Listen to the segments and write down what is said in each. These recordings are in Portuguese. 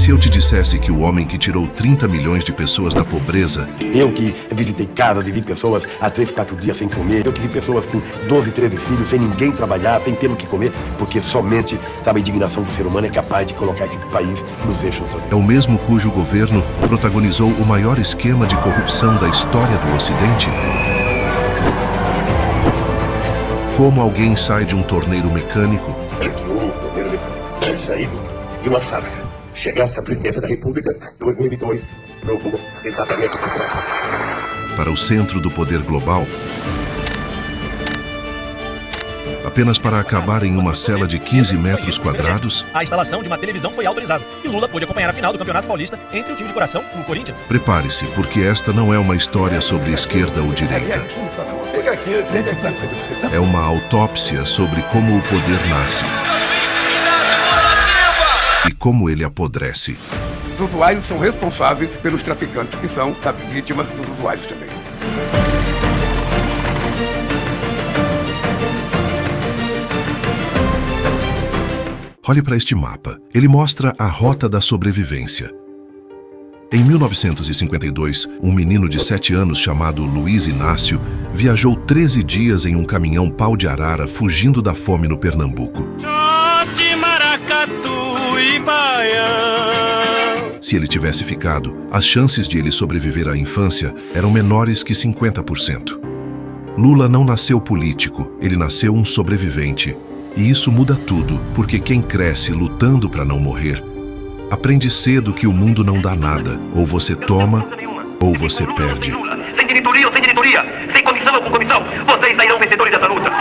se eu te dissesse que o homem que tirou 30 milhões de pessoas da pobreza... Eu que visitei casas e vi pessoas há 3, 4 dias sem comer. Eu que vi pessoas com 12, 13 filhos, sem ninguém trabalhar, sem ter o que comer, porque somente, sabe, a indignação do ser humano é capaz de colocar esse país nos eixos. É o mesmo cujo governo protagonizou o maior esquema de corrupção da história do Ocidente? Como alguém sai de um torneiro mecânico... Saído de uma fábrica. Chegasse à presidência da República, 2002, provou exatamente o contrário. Para o centro do poder global, apenas para acabar em uma cela de 15 metros quadrados. A instalação de uma televisão foi autorizada e Lula pôde acompanhar a final do Campeonato Paulista entre o time de coração e o Corinthians. Prepare-se, porque esta não é uma história sobre esquerda ou direita. É uma autópsia sobre como o poder nasce e como ele apodrece. Os usuários são responsáveis pelos traficantes, que são, sabe, vítimas dos usuários também. Olhe para este mapa. Ele mostra a rota da sobrevivência. Em 1952, um menino de 7 anos chamado Luiz Inácio viajou 13 dias em um caminhão pau de arara fugindo da fome no Pernambuco. Se ele tivesse ficado, as chances de ele sobreviver à infância eram menores que 50%. Lula não nasceu político, ele nasceu um sobrevivente. E isso muda tudo, porque quem cresce lutando para não morrer, aprende cedo que o mundo não dá nada. Ou você toma, ou você perde. Sem diretoria ou sem diretoria, sem comissão ou com comissão, vocês sairão vencedores dessa luta.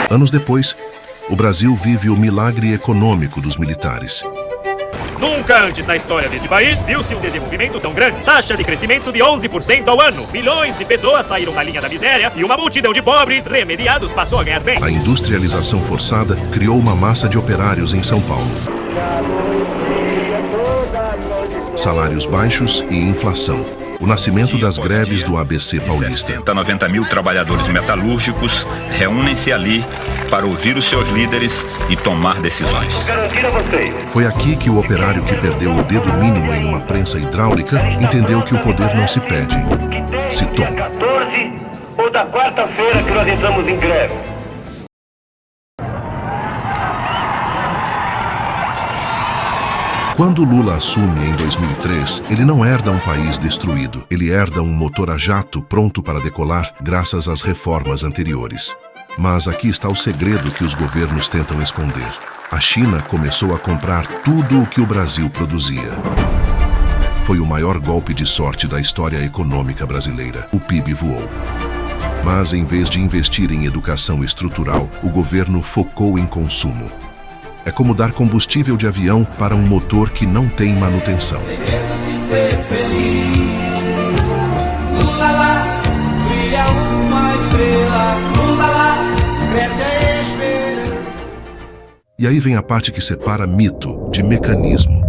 Anos depois, o Brasil vive o milagre econômico dos militares. Nunca antes na história desse país viu-se um desenvolvimento tão grande. Taxa de crescimento de 11% ao ano. Milhões de pessoas saíram da linha da miséria e uma multidão de pobres remediados passou a ganhar bem. A industrialização forçada criou uma massa de operários em São Paulo. Salários baixos e inflação. O nascimento das greves do ABC paulista. 60 a 90 mil trabalhadores metalúrgicos reúnem-se ali para ouvir os seus líderes e tomar decisões. Foi aqui que o operário que perdeu o dedo mínimo em uma prensa hidráulica entendeu que o poder não se pede, se toma. 14 ou da quarta-feira que nós entramos em greve. Quando Lula assume em 2003, ele não herda um país destruído. Ele herda um motor a jato pronto para decolar graças às reformas anteriores. Mas aqui está o segredo que os governos tentam esconder. A China começou a comprar tudo o que o Brasil produzia. Foi o maior golpe de sorte da história econômica brasileira. O PIB voou. Mas em vez de investir em educação estrutural, o governo focou em consumo. É como dar combustível de avião para um motor que não tem manutenção. E aí vem a parte que separa mito de mecanismo.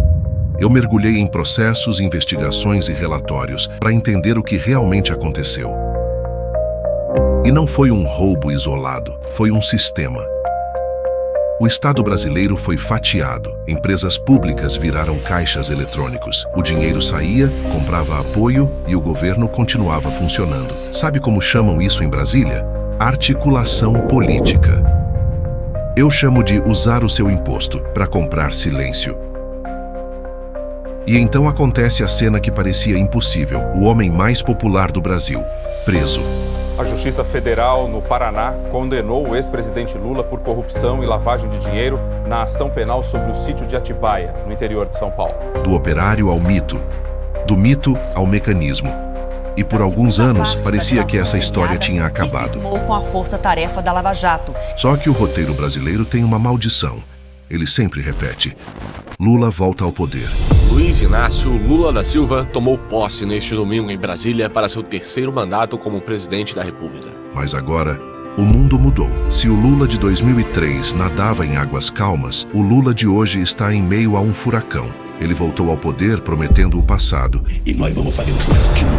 Eu mergulhei em processos, investigações e relatórios para entender o que realmente aconteceu. E não foi um roubo isolado, foi um sistema. O Estado brasileiro foi fatiado. Empresas públicas viraram caixas eletrônicos. O dinheiro saía, comprava apoio e o governo continuava funcionando. Sabe como chamam isso em Brasília? Articulação política. Eu chamo de usar o seu imposto para comprar silêncio. E então acontece a cena que parecia impossível. O homem mais popular do Brasil, preso. A Justiça Federal no Paraná condenou o ex-presidente Lula por corrupção e lavagem de dinheiro na ação penal sobre o sítio de Atibaia, no interior de São Paulo. Do operário ao mito, do mito ao mecanismo. E por alguns anos parecia que essa história tinha acabado. Com a força-tarefa da Lava Jato. Só que o roteiro brasileiro tem uma maldição. Ele sempre repete. Lula volta ao poder. Luiz Inácio Lula da Silva tomou posse neste domingo em Brasília para seu terceiro mandato como presidente da República. Mas agora, o mundo mudou. Se o Lula de 2003 nadava em águas calmas, o Lula de hoje está em meio a um furacão. Ele voltou ao poder prometendo o passado. E nós vamos fazer um churrasquinho.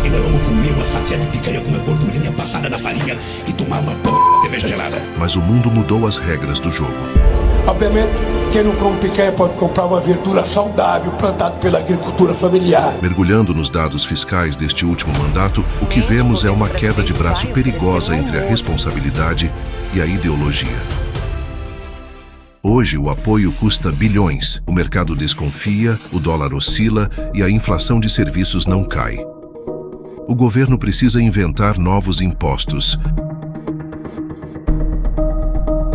E nós vamos comer uma fatia de picanha com uma gordurinha passada na farinha e tomar uma cerveja gelada. Mas o mundo mudou as regras do jogo. Obviamente, quem não come picanha pode comprar uma verdura saudável plantada pela agricultura familiar. Mergulhando nos dados fiscais deste último mandato, o que vemos é uma queda de braço perigosa entre a responsabilidade e a ideologia. Hoje, o apoio custa bilhões, o mercado desconfia, o dólar oscila e a inflação de serviços não cai. O governo precisa inventar novos impostos,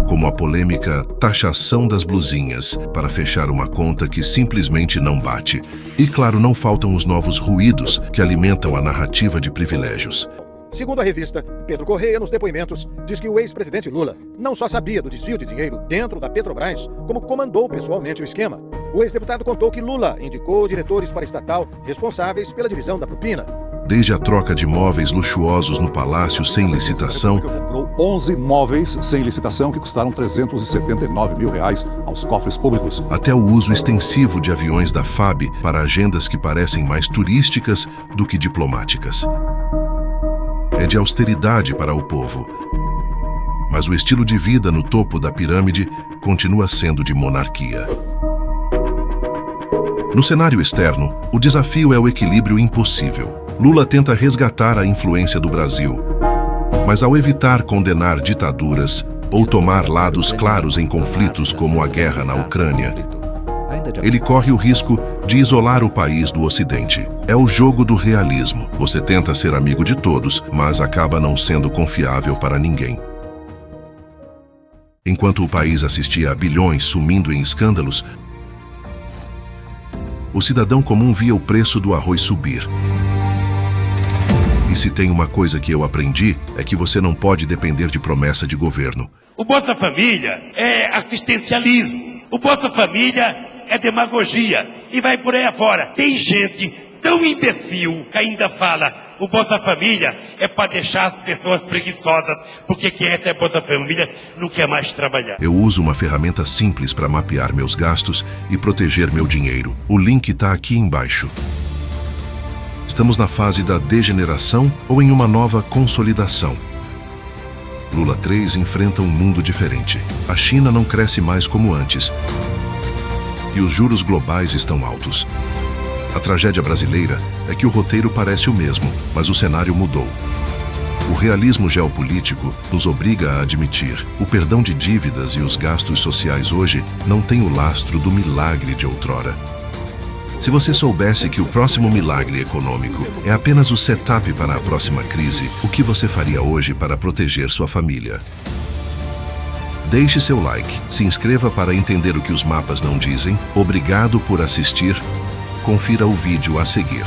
como a polêmica taxação das blusinhas, para fechar uma conta que simplesmente não bate. E claro, não faltam os novos ruídos que alimentam a narrativa de privilégios. Segundo a revista, Pedro Correia, nos depoimentos, diz que o ex-presidente Lula não só sabia do desvio de dinheiro dentro da Petrobras, como comandou pessoalmente o esquema. O ex-deputado contou que Lula indicou diretores para a estatal responsáveis pela divisão da propina. Desde a troca de móveis luxuosos no palácio sem licitação, comprou 11 móveis sem licitação que custaram R$379 mil aos cofres públicos, até o uso extensivo de aviões da FAB para agendas que parecem mais turísticas do que diplomáticas. É de austeridade para o povo. Mas o estilo de vida no topo da pirâmide continua sendo de monarquia. No cenário externo, o desafio é o equilíbrio impossível. Lula tenta resgatar a influência do Brasil, mas ao evitar condenar ditaduras ou tomar lados claros em conflitos como a guerra na Ucrânia, ele corre o risco de isolar o país do Ocidente. É o jogo do realismo. Você tenta ser amigo de todos, mas acaba não sendo confiável para ninguém. Enquanto o país assistia a bilhões sumindo em escândalos, o cidadão comum via o preço do arroz subir. E se tem uma coisa que eu aprendi, é que você não pode depender de promessa de governo. O Bolsa Família é assistencialismo. O Bolsa Família é demagogia. E vai por aí afora. Tem gente tão imbecil que ainda fala: o Bolsa Família é para deixar as pessoas preguiçosas, porque quem é até Bolsa Família não quer mais trabalhar. Eu uso uma ferramenta simples para mapear meus gastos e proteger meu dinheiro. O link está aqui embaixo. Estamos na fase da degeneração ou em uma nova consolidação? Lula 3 enfrenta um mundo diferente. A China não cresce mais como antes. E os juros globais estão altos. A tragédia brasileira é que o roteiro parece o mesmo, mas o cenário mudou. O realismo geopolítico nos obriga a admitir: o perdão de dívidas e os gastos sociais hoje não têm o lastro do milagre de outrora. Se você soubesse que o próximo milagre econômico é apenas o setup para a próxima crise, o que você faria hoje para proteger sua família? Deixe seu like, se inscreva para entender o que os mapas não dizem. Obrigado por assistir. Confira o vídeo a seguir.